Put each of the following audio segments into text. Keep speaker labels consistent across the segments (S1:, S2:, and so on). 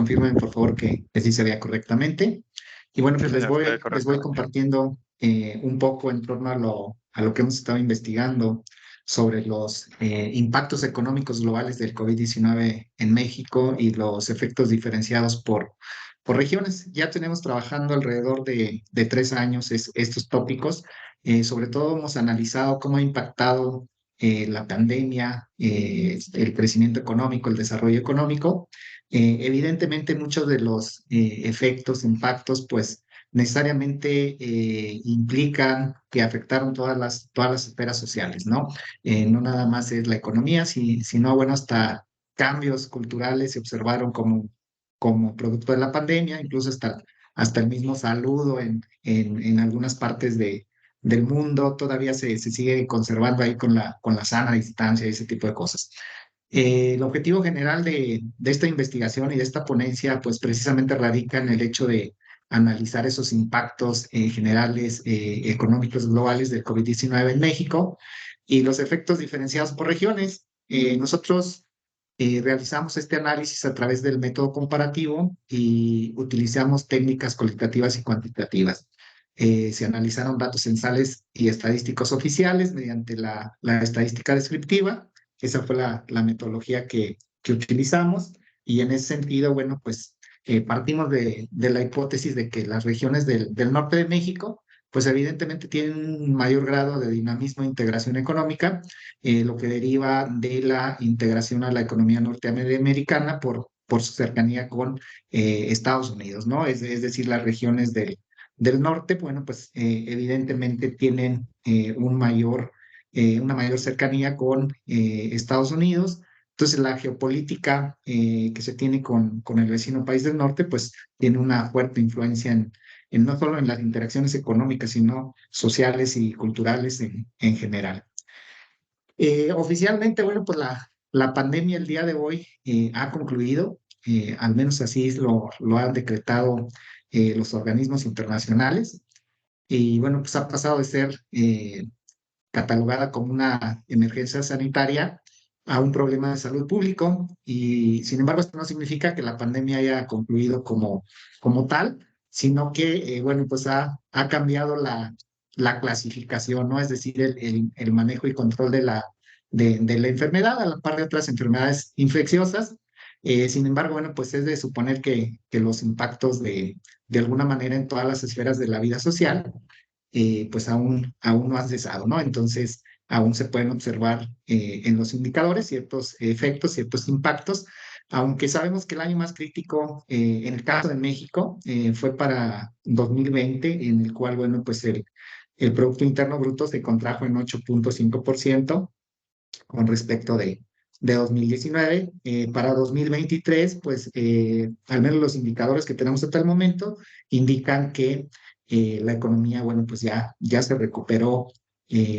S1: confirmen por favor que sí se vea correctamente. Y bueno,
S2: Sí,
S1: pues
S2: señor, se ve
S1: les voy
S2: correctamente.
S1: compartiendo un poco en torno a lo que hemos estado investigando sobre los impactos económicos globales del COVID-19 en México y los efectos diferenciados por regiones. Ya tenemos trabajando alrededor de 3 años estos tópicos. Sobre todo hemos analizado cómo ha impactado la pandemia, el crecimiento económico, el desarrollo económico. Evidentemente muchos de los efectos, impactos, pues necesariamente implican que afectaron todas las esferas sociales, ¿no? No nada más es la economía, sino, bueno, hasta cambios culturales se observaron como producto de la pandemia, incluso hasta el mismo saludo en algunas partes del mundo todavía se sigue conservando ahí con la sana distancia y ese tipo de cosas. El objetivo general de esta investigación y de esta ponencia, pues precisamente radica en el hecho de analizar esos impactos generales económicos globales del COVID-19 en México y los efectos diferenciados por regiones. Nosotros realizamos este análisis a través del método comparativo y utilizamos técnicas cualitativas y cuantitativas. Se analizaron datos censales y estadísticos oficiales mediante la estadística descriptiva. Esa fue la metodología que utilizamos y en ese sentido, bueno, pues partimos de la hipótesis de que las regiones del norte de México, pues evidentemente tienen un mayor grado de dinamismo e integración económica, lo que deriva de la integración a la economía norteamericana por su cercanía con Estados Unidos, ¿no? Es decir, las regiones del norte, bueno, pues evidentemente tienen una mayor cercanía con Estados Unidos. Entonces, la geopolítica que se tiene con el vecino país del norte, pues tiene una fuerte influencia en no solo en las interacciones económicas, sino sociales y culturales en general. Oficialmente, bueno, pues la pandemia el día de hoy ha concluido, al menos así lo han decretado los organismos internacionales, y bueno, pues ha pasado de ser catalogada como una emergencia sanitaria a un problema de salud público y sin embargo esto no significa que la pandemia haya concluido como tal, sino que, bueno, pues ha cambiado la clasificación, ¿no? Es decir, el manejo y control de la enfermedad a la par de otras enfermedades infecciosas. Sin embargo, bueno, pues es de suponer que los impactos de alguna manera en todas las esferas de la vida social pues aún no ha cesado, ¿no? Entonces, aún se pueden observar en los indicadores ciertos efectos, ciertos impactos, aunque sabemos que el año más crítico en el caso de México fue para 2020, en el cual, bueno, pues el Producto Interno Bruto se contrajo en 8.5% con respecto de 2019. Para 2023, pues al menos los indicadores que tenemos hasta el momento indican que la economía, bueno, pues ya se recuperó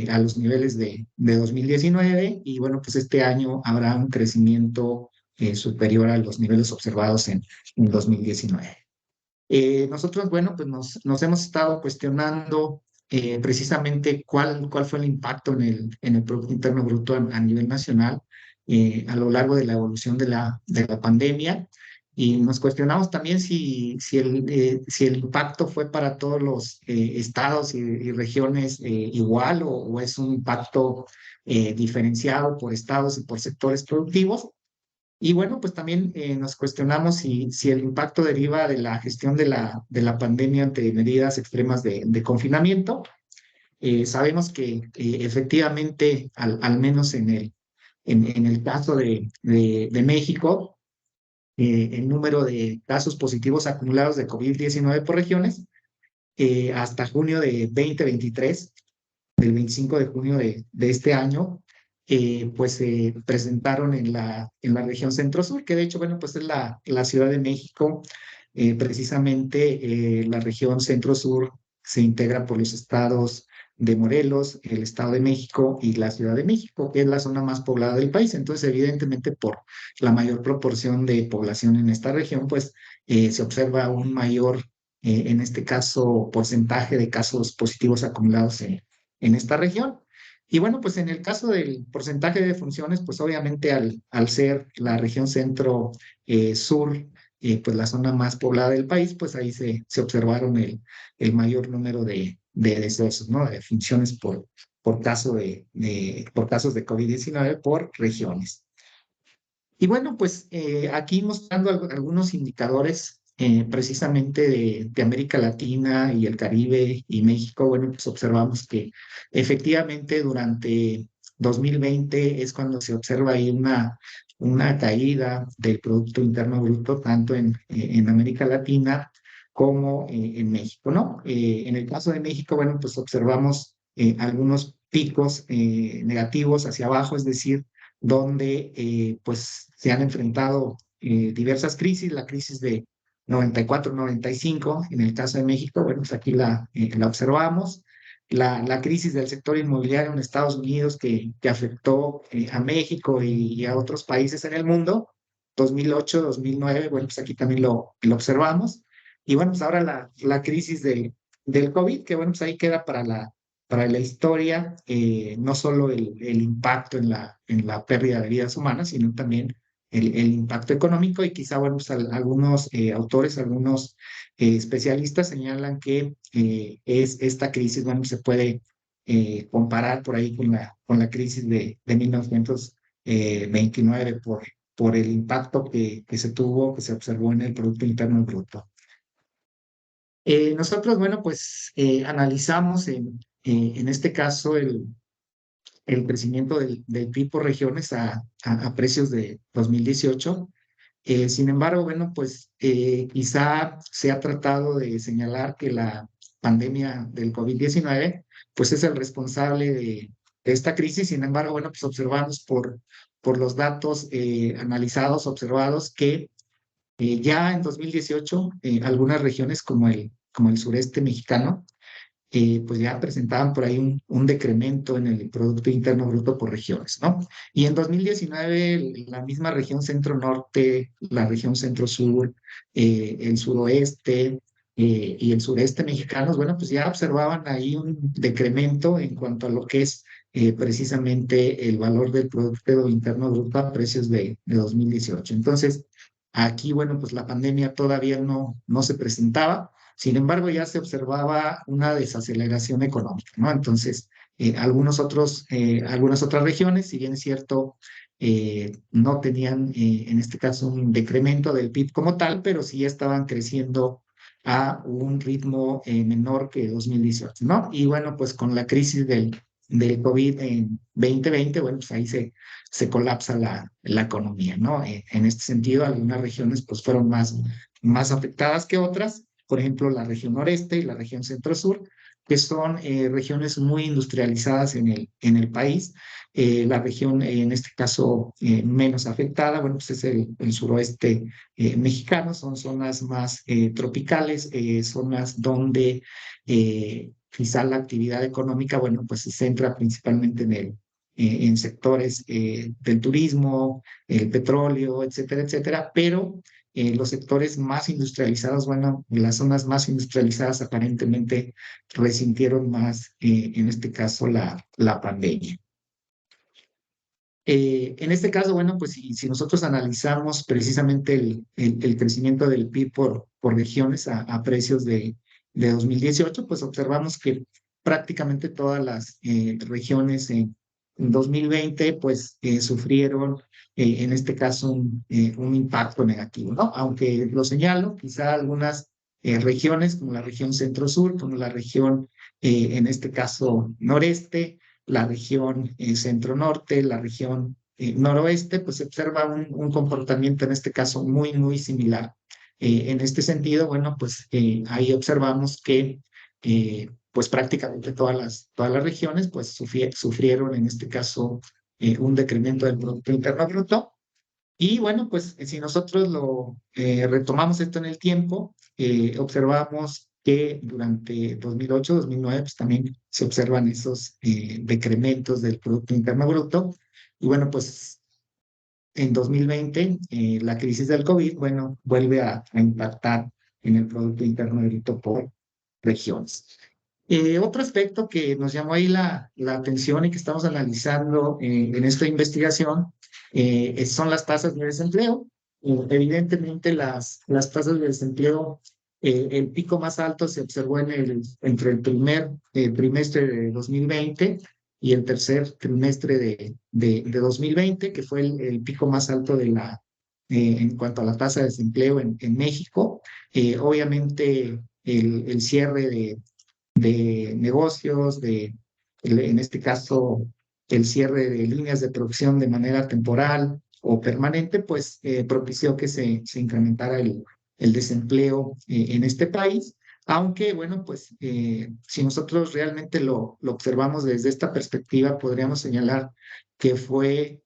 S1: a los niveles de 2019 y bueno, pues este año habrá un crecimiento superior a los niveles observados en 2019. Nosotros, bueno, pues nos hemos estado cuestionando precisamente cuál fue el impacto en el Producto Interno Bruto a nivel nacional a lo largo de la evolución de la pandemia. Y nos cuestionamos también si el impacto fue para todos los estados y regiones igual o es un impacto diferenciado por estados y por sectores productivos. Y bueno, pues también nos cuestionamos si el impacto deriva de la gestión de la pandemia ante medidas extremas de confinamiento. Sabemos que efectivamente, al menos en el caso de México, el número de casos positivos acumulados de COVID-19 por regiones, hasta junio de 2023, del 25 de junio de este año, pues se presentaron en la región centro-sur, que de hecho, bueno, pues es la Ciudad de México. Precisamente la región centro-sur se integra por los estados de Morelos, el Estado de México y la Ciudad de México, que es la zona más poblada del país. Entonces, evidentemente, por la mayor proporción de población en esta región, pues se observa un mayor, en este caso, porcentaje de casos positivos acumulados en esta región. Y bueno, pues en el caso del porcentaje de funciones, pues obviamente al ser la región centro-sur pues la zona más poblada del país, pues ahí se observaron el mayor número de decesos, ¿no? De defunciones por por casos de COVID-19 por regiones. Y bueno, pues aquí mostrando algunos indicadores precisamente de América Latina y el Caribe y México, bueno, pues observamos que efectivamente durante 2020 es cuando se observa ahí una caída del Producto Interno Bruto, tanto en América Latina como en México, ¿no? En el caso de México, bueno, pues observamos algunos picos negativos hacia abajo, es decir, donde pues se han enfrentado diversas crisis, la crisis de 94-95, en el caso de México, bueno, pues aquí la observamos, la crisis del sector inmobiliario en Estados Unidos que afectó a México y a otros países en el mundo, 2008-2009, bueno, pues aquí también lo observamos, y bueno, pues ahora la crisis del COVID, que bueno, pues ahí queda para la historia, no solo el impacto en la pérdida de vidas humanas, sino también el impacto económico y quizá, bueno, pues algunos autores, algunos especialistas señalan que esta crisis, bueno, se puede comparar por ahí con la crisis de 1929 por el impacto que se tuvo, que se observó en el Producto Interno Bruto. Nosotros, bueno, pues analizamos en este caso el crecimiento del PIB por regiones a precios de 2018. Sin embargo, bueno, pues quizá se ha tratado de señalar que la pandemia del COVID-19 pues es el responsable de esta crisis. Sin embargo, bueno, pues observamos por los datos analizados, observados, que ya en 2018 algunas regiones como el sureste mexicano, pues ya presentaban por ahí un decremento en el Producto Interno Bruto por regiones, ¿no? Y en 2019, la misma región centro-norte, la región centro-sur, el suroeste y el sureste mexicanos, bueno, pues ya observaban ahí un decremento en cuanto a lo que es precisamente el valor del Producto Interno Bruto a precios de 2018. Entonces, aquí, bueno, pues la pandemia todavía no se presentaba. Sin embargo, ya se observaba una desaceleración económica, ¿no? Entonces, algunas otras regiones, si bien es cierto, no tenían en este caso un decremento del PIB como tal, pero sí estaban creciendo a un ritmo menor que 2018, ¿no? Y bueno, pues con la crisis del COVID en 2020, bueno, pues ahí se colapsa la economía, ¿no? En este sentido, algunas regiones pues fueron más afectadas que otras, por ejemplo, la región noreste y la región centro-sur, que son regiones muy industrializadas en el país. La región, en este caso, menos afectada, bueno, pues es el suroeste mexicano, son zonas más tropicales, zonas donde quizá la actividad económica, bueno, pues se centra principalmente en sectores del turismo, el petróleo, etcétera, etcétera, pero los sectores más industrializados, bueno, las zonas más industrializadas aparentemente resintieron más, en este caso, la pandemia. En este caso, bueno, pues si nosotros analizamos precisamente el crecimiento del PIB por regiones a precios de 2018, pues observamos que prácticamente todas las regiones en 2020 pues sufrieron en este caso un impacto negativo, ¿no? Aunque lo señalo, quizá algunas regiones como la región centro-sur, como la región en este caso noreste, la región centro-norte, la región noroeste, pues se observa un comportamiento en este caso muy similar. En este sentido, bueno, pues ahí observamos que pues prácticamente todas las regiones pues sufrieron en este caso un decremento del Producto Interno Bruto. Y bueno, pues si nosotros lo retomamos esto en el tiempo, observamos que durante 2008-2009 pues también se observan esos decrementos del Producto Interno Bruto. Y bueno, pues en 2020 la crisis del COVID, bueno, vuelve a impactar en el Producto Interno Bruto por regiones. Otro aspecto que nos llamó ahí la atención y que estamos analizando en esta investigación son las tasas de desempleo. Evidentemente, las tasas de desempleo, el pico más alto se observó entre el primer trimestre de 2020 y el tercer trimestre de 2020, que fue el pico más alto en cuanto a la tasa de desempleo en México. Obviamente, el cierre de negocios, en este caso, el cierre de líneas de producción de manera temporal o permanente, pues propició que se incrementara el desempleo en este país. Aunque, bueno, pues si nosotros realmente lo observamos desde esta perspectiva, podríamos señalar que fue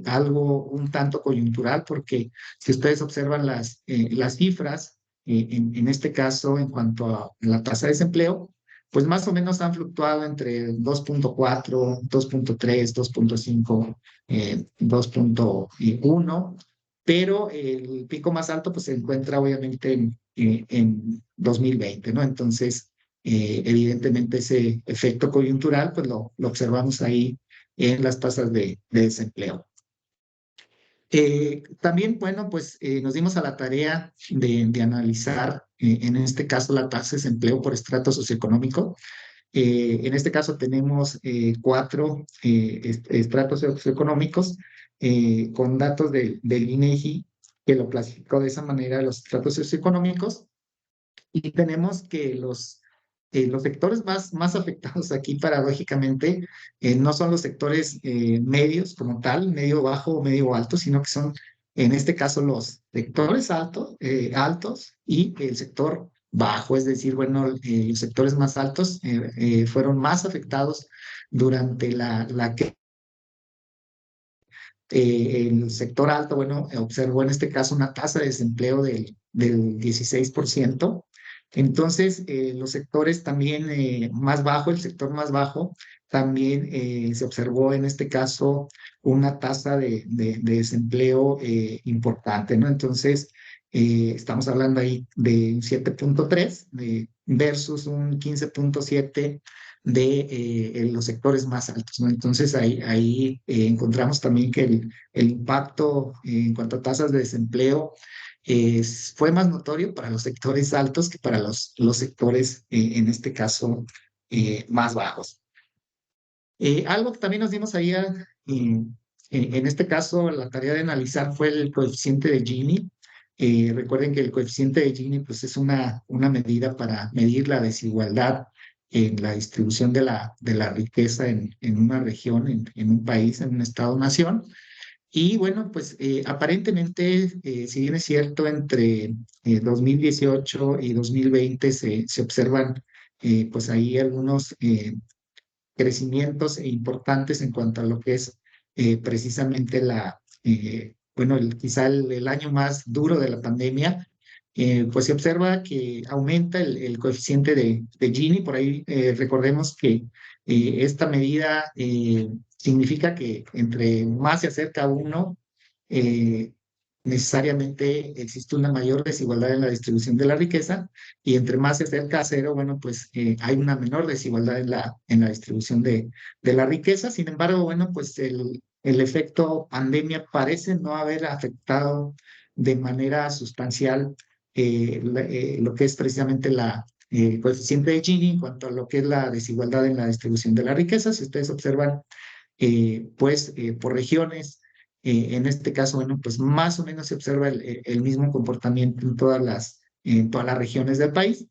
S1: algo un tanto coyuntural, porque si ustedes observan las cifras, en este caso, en cuanto a la tasa de desempleo, pues más o menos han fluctuado entre 2.4, 2.3, 2.5, 2.1, pero el pico más alto pues se encuentra obviamente en 2020, ¿no? Entonces, evidentemente ese efecto coyuntural pues lo observamos ahí en las tasas de desempleo. También, bueno, pues nos dimos a la tarea de analizar, en este caso, la tasa de desempleo por estrato socioeconómico. En este caso tenemos cuatro estratos socioeconómicos con datos del INEGI, que lo clasificó de esa manera, los estratos socioeconómicos. Y tenemos que los sectores más afectados aquí, paradójicamente, no son los sectores medios como tal, medio bajo o medio alto, sino que son, en este caso, los sectores altos y el sector bajo. Es decir, bueno, los sectores más altos fueron más afectados durante la el sector alto, bueno, observó en este caso una tasa de desempleo del 16%. Entonces, los sectores también más bajo, el sector más bajo, también se observó en este caso una tasa de desempleo importante, ¿no? Entonces, estamos hablando ahí de un 7.3 versus un 15.7 de los sectores más altos, ¿no? Entonces ahí encontramos también que el impacto en cuanto a tasas de desempleo fue más notorio para los sectores altos que para los sectores, en este caso, más bajos. Algo que también nos dimos ahí, en este caso, la tarea de analizar fue el coeficiente de Gini. Recuerden que el coeficiente de Gini pues, es una medida para medir la desigualdad en la distribución de la riqueza en una región, en un país, en un estado-nación. Y bueno, pues aparentemente, si bien es cierto, entre 2018 y 2020 se observan pues ahí algunos crecimientos importantes en cuanto a lo que es precisamente bueno, quizá el año más duro de la pandemia. Pues se observa que aumenta el coeficiente de Gini. Por ahí recordemos que esta medida significa que entre más se acerca a uno, eh, necesariamente existe una mayor desigualdad en la distribución de la riqueza, y entre más se acerca a cero, bueno, pues hay una menor desigualdad en la distribución de la riqueza. Sin embargo, bueno, pues el efecto pandemia parece no haber afectado de manera sustancial lo que es precisamente el coeficiente de Gini en cuanto a lo que es la desigualdad en la distribución de la riqueza. Si ustedes observan, pues por regiones, en este caso, bueno, pues más o menos se observa el mismo comportamiento en todas las regiones del país.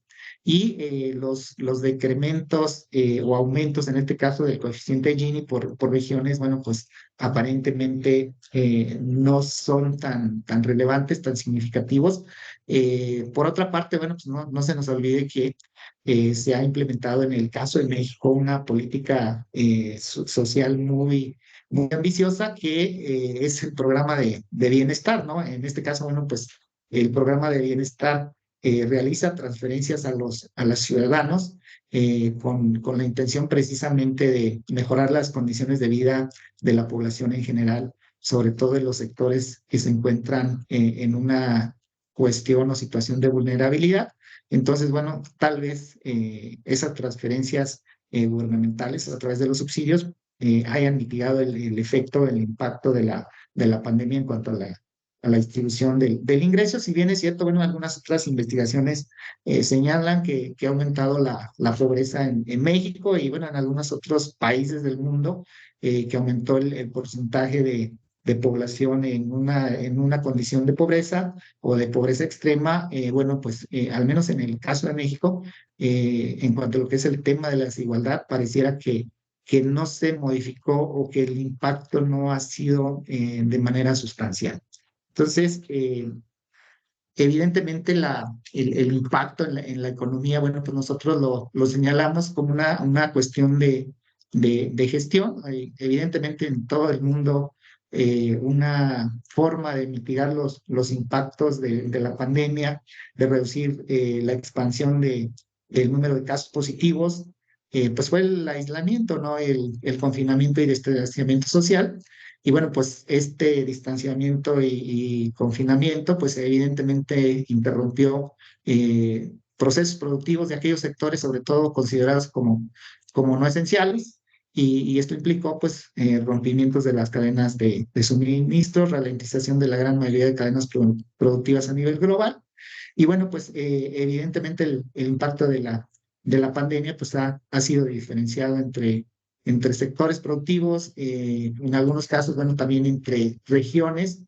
S1: Y los decrementos o aumentos, en este caso, del coeficiente de Gini por regiones, bueno, pues aparentemente no son tan relevantes, tan significativos. Por otra parte, bueno, pues no se nos olvide que se ha implementado en el caso de México una política social muy ambiciosa, que es el programa de bienestar, ¿no? En este caso, bueno, pues el programa de bienestar realiza transferencias a los ciudadanos con la intención precisamente de mejorar las condiciones de vida de la población en general, sobre todo en los sectores que se encuentran en una cuestión o situación de vulnerabilidad. Entonces, bueno, tal vez esas transferencias gubernamentales a través de los subsidios hayan mitigado el efecto, el impacto de la pandemia en cuanto a la distribución del ingreso. Si bien es cierto, bueno, algunas otras investigaciones señalan que ha aumentado la pobreza en México y bueno, en algunos otros países del mundo, que aumentó el porcentaje de población en una condición de pobreza o de pobreza extrema. Bueno, pues al menos en el caso de México, en cuanto a lo que es el tema de la desigualdad, pareciera que no se modificó o que el impacto no ha sido de manera sustancial. Entonces, evidentemente el impacto en la economía, bueno, pues nosotros lo señalamos como una cuestión de gestión. Evidentemente en todo el mundo, una forma de mitigar los impactos de la pandemia, de reducir la expansión del número de casos positivos, pues fue el aislamiento, ¿no? El confinamiento y distanciamiento social. Y bueno, pues este distanciamiento y confinamiento, pues evidentemente interrumpió procesos productivos de aquellos sectores, sobre todo considerados como no esenciales, y esto implicó pues rompimientos de las cadenas de suministro, ralentización de la gran mayoría de cadenas productivas a nivel global. Y bueno, pues evidentemente el impacto de la pandemia pues ha sido diferenciado entre sectores productivos, en algunos casos, bueno, también entre regiones,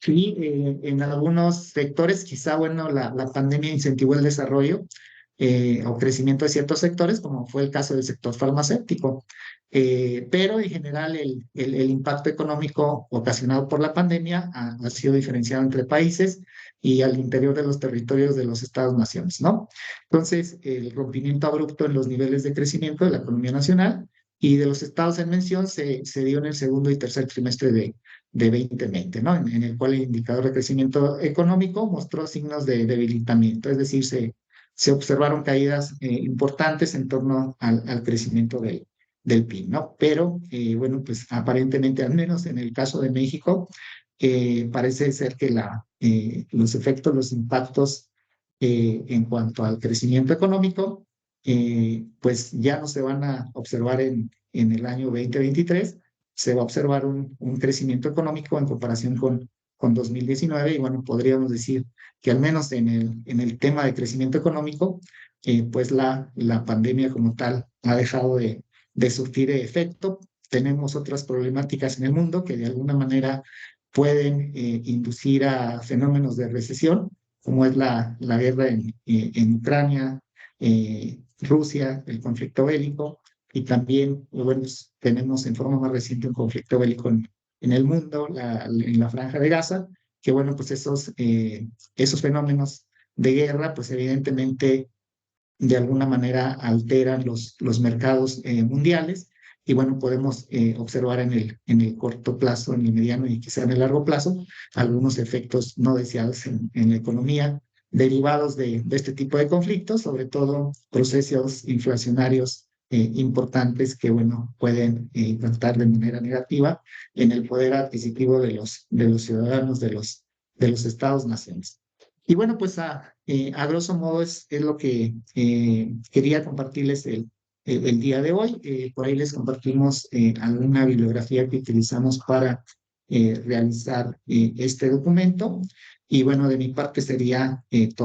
S1: y en algunos sectores quizá, bueno, la pandemia incentivó el desarrollo o crecimiento de ciertos sectores, como fue el caso del sector farmacéutico. Pero en general el impacto económico ocasionado por la pandemia ha sido diferenciado entre países y al interior de los territorios de los Estados-naciones, ¿no? Entonces, el rompimiento abrupto en los niveles de crecimiento de la economía nacional y de los estados en mención se dio en el segundo y tercer trimestre de 2020, ¿no? En el cual el indicador de crecimiento económico mostró signos de debilitamiento, es decir, se observaron caídas importantes en torno al crecimiento del PIB, ¿no? Pero, bueno, pues aparentemente, al menos en el caso de México, parece ser que los efectos, los impactos en cuanto al crecimiento económico, pues ya no se van a observar en el año 2023. Se va a observar un crecimiento económico en comparación con 2019 y bueno, podríamos decir que al menos en el tema de crecimiento económico, pues la pandemia como tal ha dejado de surtir efecto. Tenemos otras problemáticas en el mundo que de alguna manera pueden inducir a fenómenos de recesión, como es la guerra en Ucrania, Rusia, el conflicto bélico, y también, bueno, pues, tenemos en forma más reciente un conflicto bélico en el mundo, en la Franja de Gaza, que bueno, pues esos fenómenos de guerra, pues evidentemente de alguna manera alteran los mercados mundiales y bueno, podemos observar en el corto plazo, en el mediano y quizá en el largo plazo, algunos efectos no deseados en la economía derivados de este tipo de conflictos, sobre todo procesos inflacionarios importantes que, bueno, pueden impactar de manera negativa en el poder adquisitivo de los ciudadanos de los estados-naciones. Y bueno, pues a grosso modo es lo que quería compartirles el día de hoy. Por ahí les compartimos alguna bibliografía que utilizamos para realizar este documento. Y bueno, de mi parte sería todo.